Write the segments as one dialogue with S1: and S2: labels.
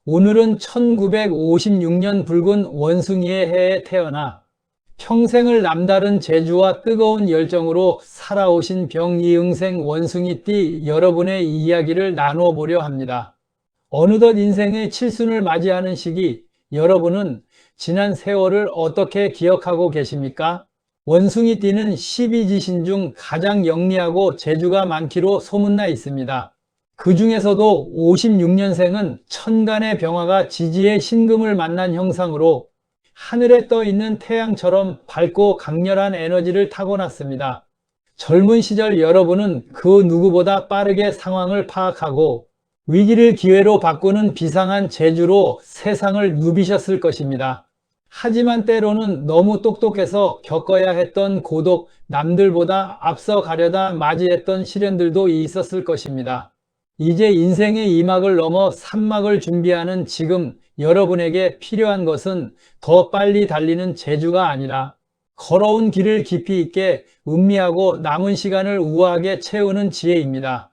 S1: 오늘은 1956년 붉은 원숭이의 해에 태어나 평생을 남다른 재주와 뜨거운 열정으로 살아오신 병이응생 원숭이띠 여러분의 이야기를 나누어 보려 합니다. 어느덧 인생의 칠순을 맞이하는 시기, 여러분은 지난 세월을 어떻게 기억하고 계십니까? 원숭이띠는 12지신 중 가장 영리하고 재주가 많기로 소문나 있습니다. 그 중에서도 56년생은 천간의 병화가 지지의 신금을 만난 형상으로 하늘에 떠 있는 태양처럼 밝고 강렬한 에너지를 타고났습니다. 젊은 시절 여러분은 그 누구보다 빠르게 상황을 파악하고 위기를 기회로 바꾸는 비상한 재주로 세상을 누비셨을 것입니다. 하지만 때로는 너무 똑똑해서 겪어야 했던 고독, 남들보다 앞서 가려다 맞이했던 시련들도 있었을 것입니다. 이제 인생의 2막을 넘어 3막을 준비하는 지금 여러분에게 필요한 것은 더 빨리 달리는 재주가 아니라 걸어온 길을 깊이 있게 음미하고 남은 시간을 우아하게 채우는 지혜입니다.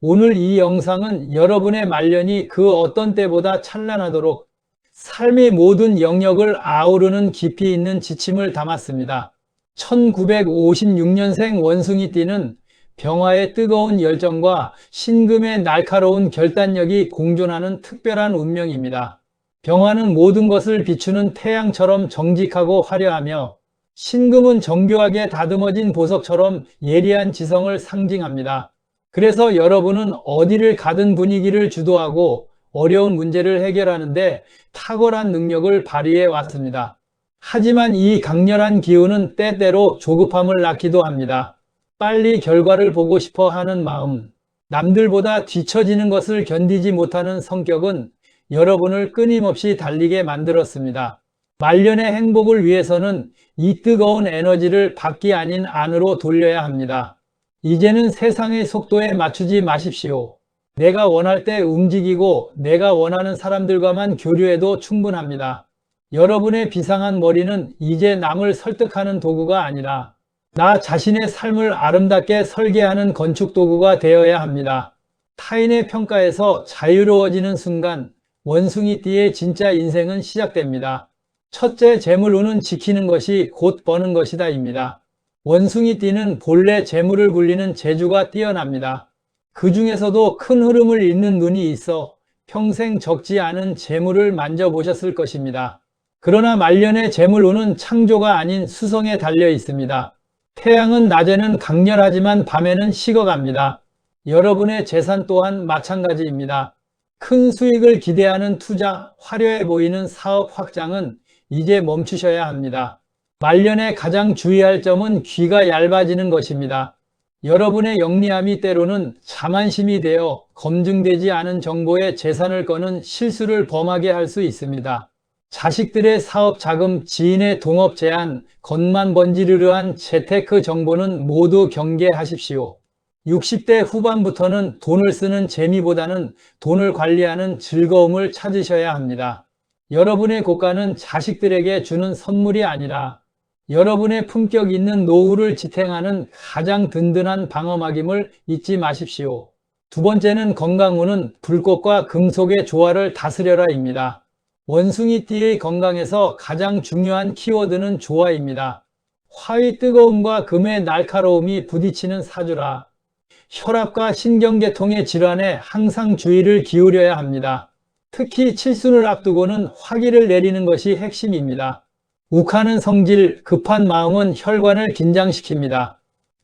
S1: 오늘 이 영상은 여러분의 말년이 그 어떤 때보다 찬란하도록 삶의 모든 영역을 아우르는 깊이 있는 지침을 담았습니다. 1956년생 원숭이띠는 병화의 뜨거운 열정과 신금의 날카로운 결단력이 공존하는 특별한 운명입니다. 병화는 모든 것을 비추는 태양처럼 정직하고 화려하며 신금은 정교하게 다듬어진 보석처럼 예리한 지성을 상징합니다. 그래서 여러분은 어디를 가든 분위기를 주도하고 어려운 문제를 해결하는데 탁월한 능력을 발휘해 왔습니다. 하지만 이 강렬한 기운은 때때로 조급함을 낳기도 합니다. 빨리 결과를 보고 싶어 하는 마음, 남들보다 뒤처지는 것을 견디지 못하는 성격은 여러분을 끊임없이 달리게 만들었습니다. 말년의 행복을 위해서는 이 뜨거운 에너지를 밖이 아닌 안으로 돌려야 합니다. 이제는 세상의 속도에 맞추지 마십시오. 내가 원할 때 움직이고 내가 원하는 사람들과만 교류해도 충분합니다. 여러분의 비상한 머리는 이제 남을 설득하는 도구가 아니라 나 자신의 삶을 아름답게 설계하는 건축 도구가 되어야 합니다. 타인의 평가에서 자유로워지는 순간 원숭이띠의 진짜 인생은 시작됩니다. 첫째, 재물운은 지키는 것이 곧 버는 것이다 입니다. 원숭이띠는 본래 재물을 굴리는 재주가 뛰어납니다. 그 중에서도 큰 흐름을 잇는 눈이 있어 평생 적지 않은 재물을 만져보셨을 것입니다. 그러나 말년의 재물운은 창조가 아닌 수성에 달려 있습니다. 태양은 낮에는 강렬하지만 밤에는 식어갑니다. 여러분의 재산 또한 마찬가지입니다. 큰 수익을 기대하는 투자, 화려해 보이는 사업 확장은 이제 멈추셔야 합니다. 말년에 가장 주의할 점은 귀가 얇아지는 것입니다. 여러분의 영리함이 때로는 자만심이 되어 검증되지 않은 정보에 재산을 거는 실수를 범하게 할 수 있습니다. 자식들의 사업 자금, 지인의 동업 제안, 겉만 번지르르한 재테크 정보는 모두 경계하십시오. 60대 후반부터는 돈을 쓰는 재미보다는 돈을 관리하는 즐거움을 찾으셔야 합니다. 여러분의 고가는 자식들에게 주는 선물이 아니라 여러분의 품격 있는 노후를 지탱하는 가장 든든한 방어막임을 잊지 마십시오. 두 번째는 건강운은 불꽃과 금속의 조화를 다스려라입니다. 원숭이띠의 건강에서 가장 중요한 키워드는 조화입니다. 화의 뜨거움과 금의 날카로움이 부딪히는 사주라 혈압과 신경계통의 질환에 항상 주의를 기울여야 합니다. 특히 칠순을 앞두고는 화기를 내리는 것이 핵심입니다. 욱하는 성질, 급한 마음은 혈관을 긴장시킵니다.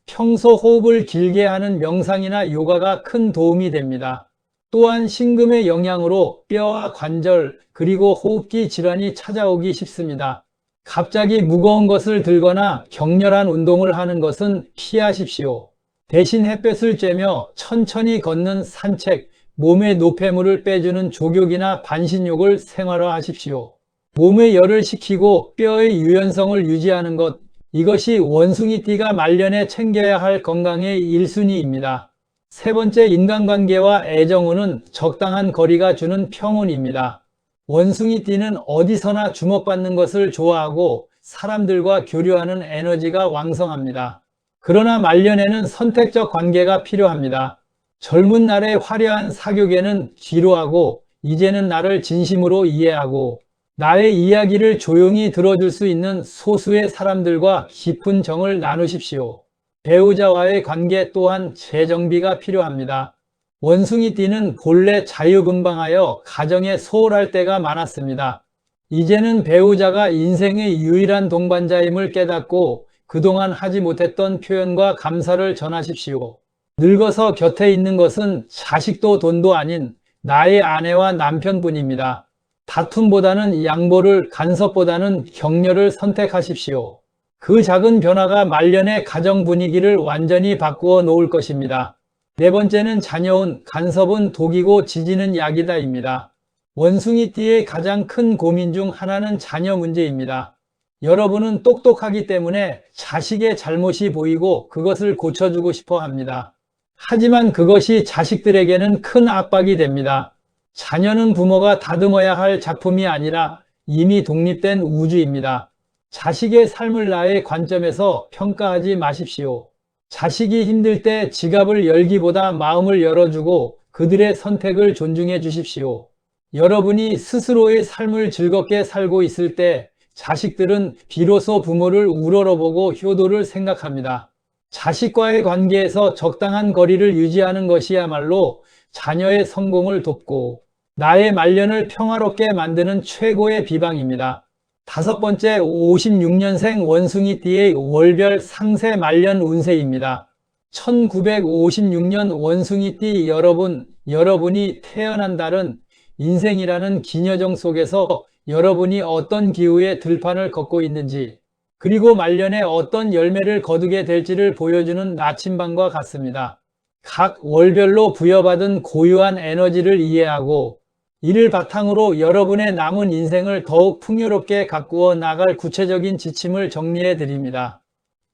S1: 평소 호흡을 길게 하는 명상이나 요가가 큰 도움이 됩니다. 또한 신금의 영향으로 뼈와 관절 그리고 호흡기 질환이 찾아오기 쉽습니다. 갑자기 무거운 것을 들거나 격렬한 운동을 하는 것은 피하십시오. 대신 햇볕을 쬐며 천천히 걷는 산책, 몸의 노폐물을 빼주는 족욕이나 반신욕을 생활화하십시오. 몸의 열을 식히고 뼈의 유연성을 유지하는 것, 이것이 원숭이띠가 말년에 챙겨야 할 건강의 1순위입니다. 세 번째, 인간관계와 애정운은 적당한 거리가 주는 평운입니다. 원숭이띠는 어디서나 주목받는 것을 좋아하고 사람들과 교류하는 에너지가 왕성합니다. 그러나 말년에는 선택적 관계가 필요합니다. 젊은 날의 화려한 사교계는 뒤로하고 이제는 나를 진심으로 이해하고 나의 이야기를 조용히 들어줄 수 있는 소수의 사람들과 깊은 정을 나누십시오. 배우자와의 관계 또한 재정비가 필요합니다. 원숭이띠는 본래 자유분방하여 가정에 소홀할 때가 많았습니다. 이제는 배우자가 인생의 유일한 동반자임을 깨닫고 그동안 하지 못했던 표현과 감사를 전하십시오. 늙어서 곁에 있는 것은 자식도 돈도 아닌 나의 아내와 남편뿐입니다. 다툼보다는 양보를, 간섭보다는 격려를 선택하십시오. 그 작은 변화가 말년의 가정 분위기를 완전히 바꾸어 놓을 것입니다. 네 번째는 자녀운, 간섭은 독이고 지지는 약이다입니다. 원숭이띠의 가장 큰 고민 중 하나는 자녀 문제입니다. 여러분은 똑똑하기 때문에 자식의 잘못이 보이고 그것을 고쳐주고 싶어 합니다. 하지만 그것이 자식들에게는 큰 압박이 됩니다. 자녀는 부모가 다듬어야 할 작품이 아니라 이미 독립된 우주입니다. 자식의 삶을 나의 관점에서 평가하지 마십시오. 자식이 힘들 때 지갑을 열기보다 마음을 열어주고 그들의 선택을 존중해 주십시오. 여러분이 스스로의 삶을 즐겁게 살고 있을 때 자식들은 비로소 부모를 우러러보고 효도를 생각합니다. 자식과의 관계에서 적당한 거리를 유지하는 것이야말로 자녀의 성공을 돕고 나의 말년을 평화롭게 만드는 최고의 비방입니다. 다섯 번째, 56년생 원숭이띠의 월별 상세 말년 운세입니다. 1956년 원숭이띠 여러분, 여러분이 태어난 달은 인생이라는 기녀정 속에서 여러분이 어떤 기후의 들판을 걷고 있는지, 그리고 말년에 어떤 열매를 거두게 될지를 보여주는 나침반과 같습니다. 각 월별로 부여받은 고유한 에너지를 이해하고 이를 바탕으로 여러분의 남은 인생을 더욱 풍요롭게 가꾸어 나갈 구체적인 지침을 정리해 드립니다.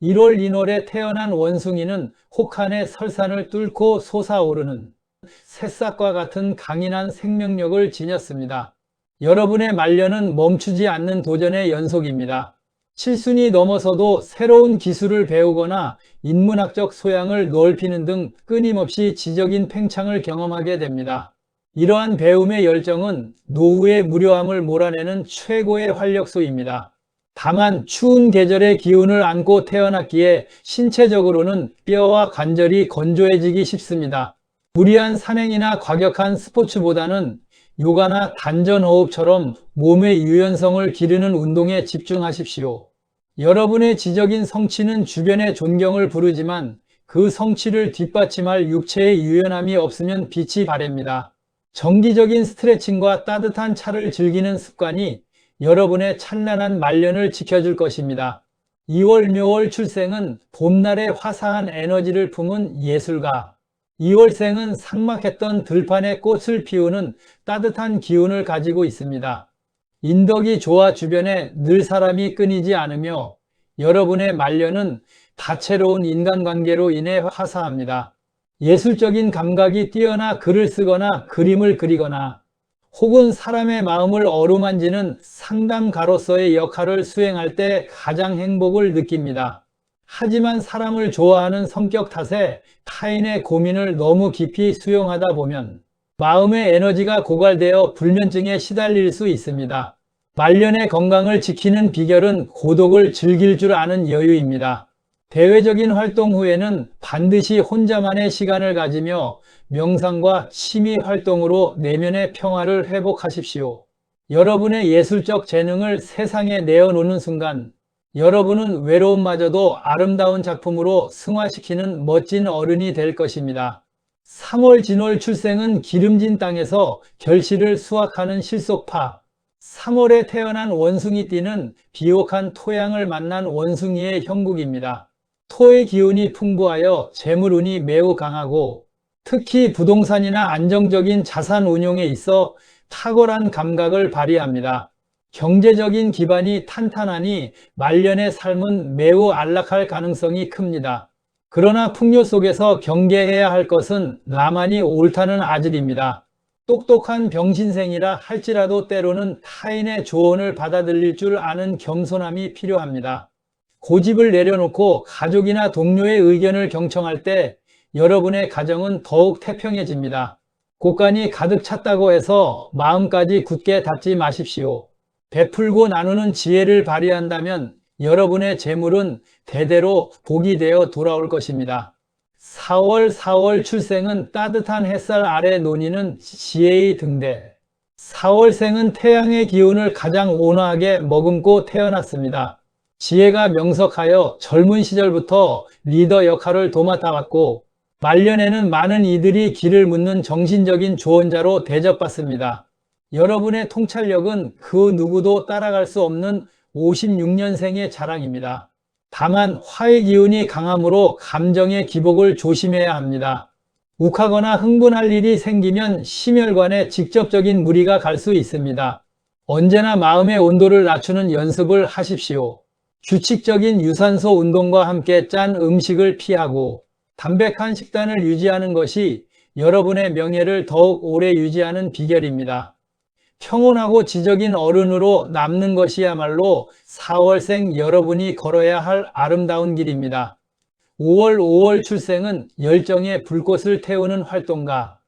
S1: 1월 인월에 태어난 원숭이는 혹한의 설산을 뚫고 솟아오르는 새싹과 같은 강인한 생명력을 지녔습니다. 여러분의 말년은 멈추지 않는 도전의 연속입니다. 칠순이 넘어서도 새로운 기술을 배우거나 인문학적 소양을 넓히는 등 끊임없이 지적인 팽창을 경험하게 됩니다. 이러한 배움의 열정은 노후의 무료함을 몰아내는 최고의 활력소입니다. 다만 추운 계절의 기운을 안고 태어났기에 신체적으로는 뼈와 관절이 건조해지기 쉽습니다. 무리한 산행이나 과격한 스포츠보다는 요가나 단전호흡처럼 몸의 유연성을 기르는 운동에 집중하십시오. 여러분의 지적인 성취는 주변의 존경을 부르지만 그 성취를 뒷받침할 육체의 유연함이 없으면 빛이 바랍니다. 정기적인 스트레칭과 따뜻한 차를 즐기는 습관이 여러분의 찬란한 말년을 지켜줄 것입니다. 2월 묘월 출생은 봄날의 화사한 에너지를 품은 예술가, 2월생은 삭막했던 들판에 꽃을 피우는 따뜻한 기운을 가지고 있습니다. 인덕이 좋아 주변에 늘 사람이 끊이지 않으며 여러분의 말년은 다채로운 인간관계로 인해 화사합니다. 예술적인 감각이 뛰어나 글을 쓰거나 그림을 그리거나 혹은 사람의 마음을 어루만지는 상담가로서의 역할을 수행할 때 가장 행복을 느낍니다. 하지만 사람을 좋아하는 성격 탓에 타인의 고민을 너무 깊이 수용하다 보면 마음의 에너지가 고갈되어 불면증에 시달릴 수 있습니다. 말년의 건강을 지키는 비결은 고독을 즐길 줄 아는 여유입니다. 대외적인 활동 후에는 반드시 혼자만의 시간을 가지며 명상과 취미 활동으로 내면의 평화를 회복하십시오. 여러분의 예술적 재능을 세상에 내어놓는 순간 여러분은 외로움마저도 아름다운 작품으로 승화시키는 멋진 어른이 될 것입니다. 3월 진월 출생은 기름진 땅에서 결실을 수확하는 실속파. 3월에 태어난 원숭이띠는 비옥한 토양을 만난 원숭이의 형국입니다. 토의 기운이 풍부하여 재물운이 매우 강하고 특히 부동산이나 안정적인 자산 운용에 있어 탁월한 감각을 발휘합니다. 경제적인 기반이 탄탄하니 말년의 삶은 매우 안락할 가능성이 큽니다. 그러나 풍요 속에서 경계해야 할 것은 나만이 옳다는 아질입니다. 똑똑한 병신생이라 할지라도 때로는 타인의 조언을 받아들일 줄 아는 겸손함이 필요합니다. 고집을 내려놓고 가족이나 동료의 의견을 경청할 때 여러분의 가정은 더욱 태평해집니다. 곳간이 가득 찼다고 해서 마음까지 굳게 닫지 마십시오. 베풀고 나누는 지혜를 발휘한다면 여러분의 재물은 대대로 복이 되어 돌아올 것입니다. 4월 출생은 따뜻한 햇살 아래 논이는 지혜의 등대. 4월생은 태양의 기운을 가장 온화하게 머금고 태어났습니다. 지혜가 명석하여 젊은 시절부터 리더 역할을 도맡아왔고 말년에는 많은 이들이 길을 묻는 정신적인 조언자로 대접받습니다. 여러분의 통찰력은 그 누구도 따라갈 수 없는 56년생의 자랑입니다. 다만 화의 기운이 강함으로 감정의 기복을 조심해야 합니다. 욱하거나 흥분할 일이 생기면 심혈관에 직접적인 무리가 갈 수 있습니다. 언제나 마음의 온도를 낮추는 연습을 하십시오. 규칙적인 유산소 운동과 함께 짠 음식을 피하고 담백한 식단을 유지하는 것이 여러분의 명예를 더욱 오래 유지하는 비결입니다. 평온하고 지적인 어른으로 남는 것이야말로 4월생 여러분이 걸어야 할 아름다운 길입니다. 5월 출생은 열정의 불꽃을 태우는 활동가.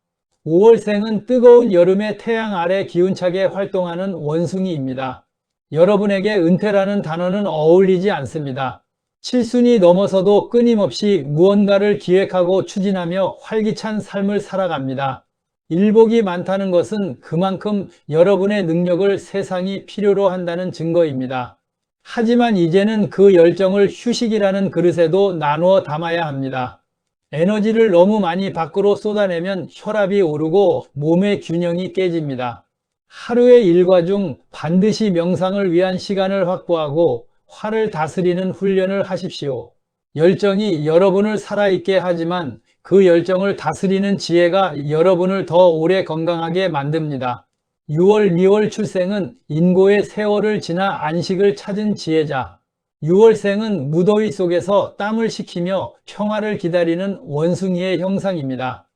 S1: 5월생은 뜨거운 여름의 태양 아래 기운차게 활동하는 원숭이입니다. 여러분에게 은퇴라는 단어는 어울리지 않습니다. 칠순이 넘어서도 끊임없이 무언가를 기획하고 추진하며 활기찬 삶을 살아갑니다. 일복이 많다는 것은 그만큼 여러분의 능력을 세상이 필요로 한다는 증거입니다. 하지만 이제는 그 열정을 휴식이라는 그릇에도 나누어 담아야 합니다. 에너지를 너무 많이 밖으로 쏟아내면 혈압이 오르고 몸의 균형이 깨집니다. 하루의 일과 중 반드시 명상을 위한 시간을 확보하고 화를 다스리는 훈련을 하십시오. 열정이 여러분을 살아있게 하지만 그 열정을 다스리는 지혜가 여러분을 더 오래 건강하게 만듭니다. 6월 출생은 인고의 세월을 지나 안식을 찾은 지혜자. 6월생은 무더위 속에서 땀을 식히며 평화를 기다리는 원숭이의 형상입니다.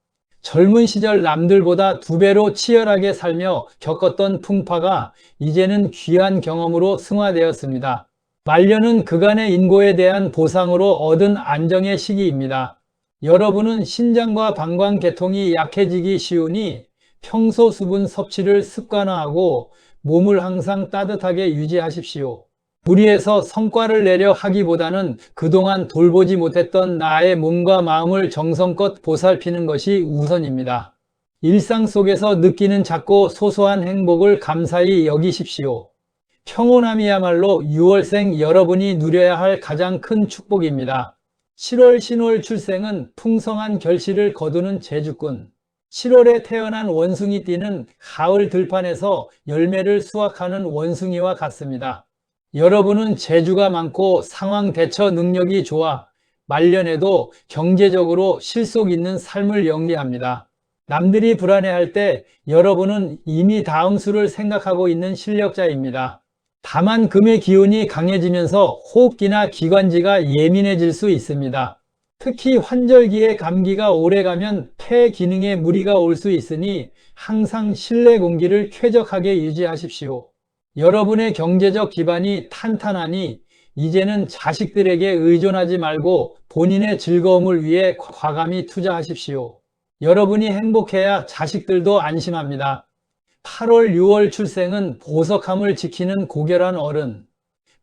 S1: 젊은 시절 남들보다 2배로 치열하게 살며 겪었던 풍파가 이제는 귀한 경험으로 승화되었습니다. 말년은 그간의 인고에 대한 보상으로 얻은 안정의 시기입니다. 여러분은 신장과 방광 계통이 약해지기 쉬우니 평소 수분 섭취를 습관화하고 몸을 항상 따뜻하게 유지하십시오. 무리해서 성과를 내려 하기보다는 그동안 돌보지 못했던 나의 몸과 마음을 정성껏 보살피는 것이 우선입니다. 일상 속에서 느끼는 작고 소소한 행복을 감사히 여기십시오. 평온함이야말로 6월생 여러분이 누려야 할 가장 큰 축복입니다. 7월 신월 출생은 풍성한 결실을 거두는 제주꾼. 7월에 태어난 원숭이띠는 가을 들판에서 열매를 수확하는 원숭이와 같습니다. 여러분은 재주가 많고 상황 대처 능력이 좋아 말년에도 경제적으로 실속 있는 삶을 영위합니다. 남들이 불안해할 때 여러분은 이미 다음 수를 생각하고 있는 실력자입니다. 다만 금의 기운이 강해지면서 호흡기나 기관지가 예민해질 수 있습니다. 특히 환절기에 감기가 오래가면 폐 기능에 무리가 올 수 있으니 항상 실내 공기를 쾌적하게 유지하십시오. 여러분의 경제적 기반이 탄탄하니 이제는 자식들에게 의존하지 말고 본인의 즐거움을 위해 과감히 투자하십시오. 여러분이 행복해야 자식들도 안심합니다. 8월 6월 출생은 보석함을 지키는 고결한 어른.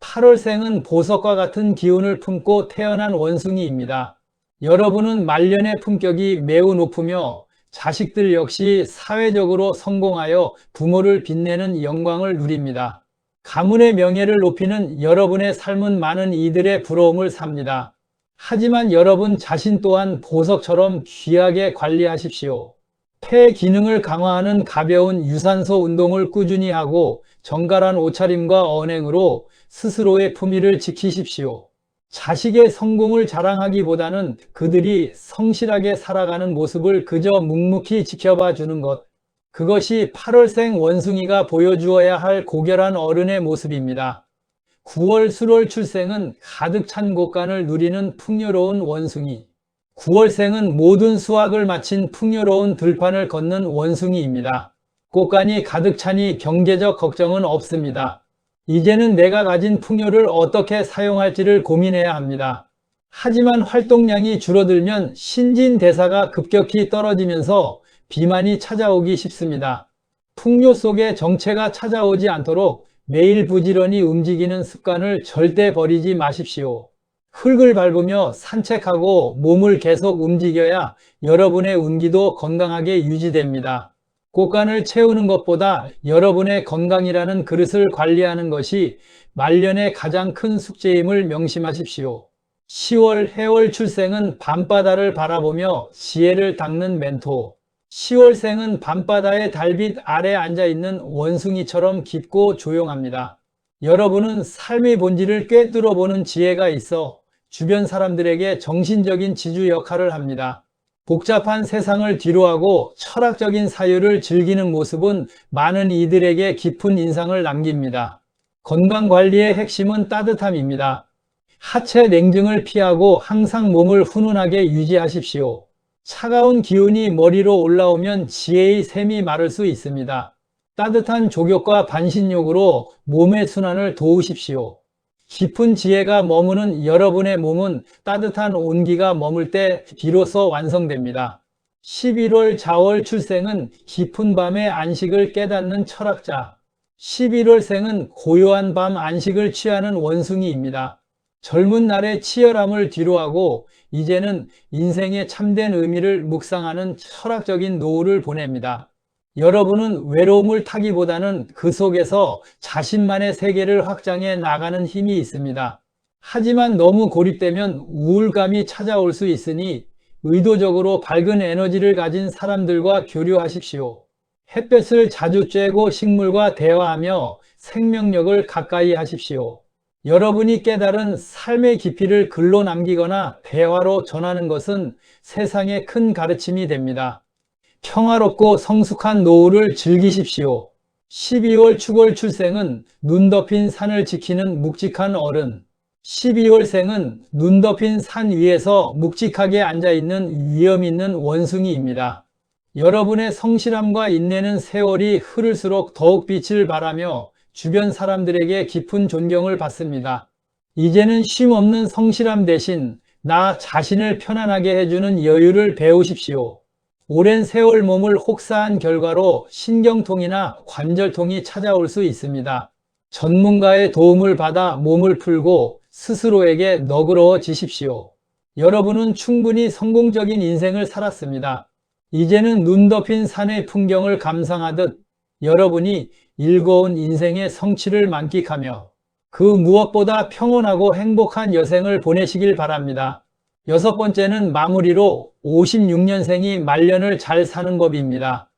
S1: 8월생은 보석과 같은 기운을 품고 태어난 원숭이입니다. 여러분은 말년의 품격이 매우 높으며 자식들 역시 사회적으로 성공하여 부모를 빛내는 영광을 누립니다. 가문의 명예를 높이는 여러분의 삶은 많은 이들의 부러움을 삽니다. 하지만 여러분 자신 또한 보석처럼 귀하게 관리하십시오. 폐 기능을 강화하는 가벼운 유산소 운동을 꾸준히 하고 정갈한 옷차림과 언행으로 스스로의 품위를 지키십시오. 자식의 성공을 자랑하기보다는 그들이 성실하게 살아가는 모습을 그저 묵묵히 지켜봐 주는 것. 그것이 8월생 원숭이가 보여주어야 할 고결한 어른의 모습입니다. 9월 술월 출생은 가득 찬 곳간을 누리는 풍요로운 원숭이. 9월생은 모든 수확을 마친 풍요로운 들판을 걷는 원숭이입니다. 꽃간이 가득 차니 경제적 걱정은 없습니다. 이제는 내가 가진 풍요를 어떻게 사용할지를 고민해야 합니다. 하지만 활동량이 줄어들면 신진대사가 급격히 떨어지면서 비만이 찾아오기 쉽습니다. 풍요 속에 정체가 찾아오지 않도록 매일 부지런히 움직이는 습관을 절대 버리지 마십시오. 흙을 밟으며 산책하고 몸을 계속 움직여야 여러분의 운기도 건강하게 유지됩니다. 곳간을 채우는 것보다 여러분의 건강이라는 그릇을 관리하는 것이 말년의 가장 큰 숙제임을 명심하십시오. 10월 해월 출생은 밤바다를 바라보며 지혜를 닦는 멘토. 10월생은 밤바다의 달빛 아래 앉아있는 원숭이처럼 깊고 조용합니다. 여러분은 삶의 본질을 꿰뚫어보는 지혜가 있어 주변 사람들에게 정신적인 지주 역할을 합니다. 복잡한 세상을 뒤로하고 철학적인 사유를 즐기는 모습은 많은 이들에게 깊은 인상을 남깁니다. 건강관리의 핵심은 따뜻함입니다. 하체 냉증을 피하고 항상 몸을 훈훈하게 유지하십시오. 차가운 기운이 머리로 올라오면 지혜의 샘이 마를 수 있습니다. 따뜻한 족욕과 반신욕으로 몸의 순환을 도우십시오. 깊은 지혜가 머무는 여러분의 몸은 따뜻한 온기가 머물 때 비로소 완성됩니다. 11월 자월 출생은 깊은 밤의 안식을 깨닫는 철학자. 11월생은 고요한 밤 안식을 취하는 원숭이입니다. 젊은 날의 치열함을 뒤로하고 이제는 인생의 참된 의미를 묵상하는 철학적인 노후를 보냅니다. 여러분은 외로움을 타기보다는 그 속에서 자신만의 세계를 확장해 나가는 힘이 있습니다. 하지만 너무 고립되면 우울감이 찾아올 수 있으니 의도적으로 밝은 에너지를 가진 사람들과 교류하십시오. 햇볕을 자주 쬐고 식물과 대화하며 생명력을 가까이 하십시오. 여러분이 깨달은 삶의 깊이를 글로 남기거나 대화로 전하는 것은 세상에 큰 가르침이 됩니다. 평화롭고 성숙한 노후를 즐기십시오. 12월 축월 출생은 눈 덮인 산을 지키는 묵직한 어른. 12월생은 눈 덮인 산 위에서 묵직하게 앉아있는 위험 있는 원숭이입니다. 여러분의 성실함과 인내는 세월이 흐를수록 더욱 빛을 발하며 주변 사람들에게 깊은 존경을 받습니다. 이제는 쉼 없는 성실함 대신 나 자신을 편안하게 해주는 여유를 배우십시오. 오랜 세월 몸을 혹사한 결과로 신경통이나 관절통이 찾아올 수 있습니다. 전문가의 도움을 받아 몸을 풀고 스스로에게 너그러워지십시오. 여러분은 충분히 성공적인 인생을 살았습니다. 이제는 눈 덮인 산의 풍경을 감상하듯 여러분이 일궈온 인생의 성취를 만끽하며 그 무엇보다 평온하고 행복한 여생을 보내시길 바랍니다. 6번째는 마무리로 56년생이 말년을 잘 사는 법입니다.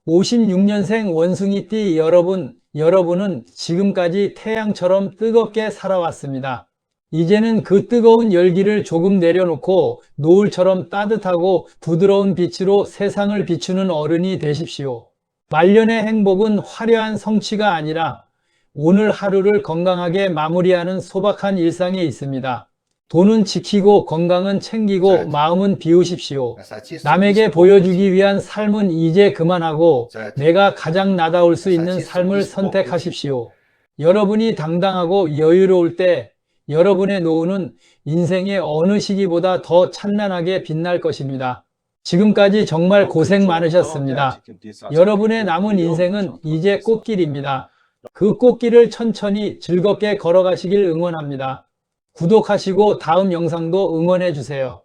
S1: 56년생 원숭이띠 여러분은 지금까지 태양처럼 뜨겁게 살아왔습니다. 이제는 그 뜨거운 열기를 조금 내려놓고 노을처럼 따뜻하고 부드러운 빛으로 세상을 비추는 어른이 되십시오. 말년의 행복은 화려한 성취가 아니라 오늘 하루를 건강하게 마무리하는 소박한 일상에 있습니다. 돈은 지키고 건강은 챙기고 마음은 비우십시오. 남에게 보여주기 위한 삶은 이제 그만하고 내가 가장 나다울 수 있는 삶을 선택하십시오. 여러분이 당당하고 여유로울 때 여러분의 노후는 인생의 어느 시기보다 더 찬란하게 빛날 것입니다. 지금까지 정말 고생 많으셨습니다. 여러분의 남은 인생은 이제 꽃길입니다. 그 꽃길을 천천히 즐겁게 걸어가시길 응원합니다. 구독하시고 다음 영상도 응원해 주세요.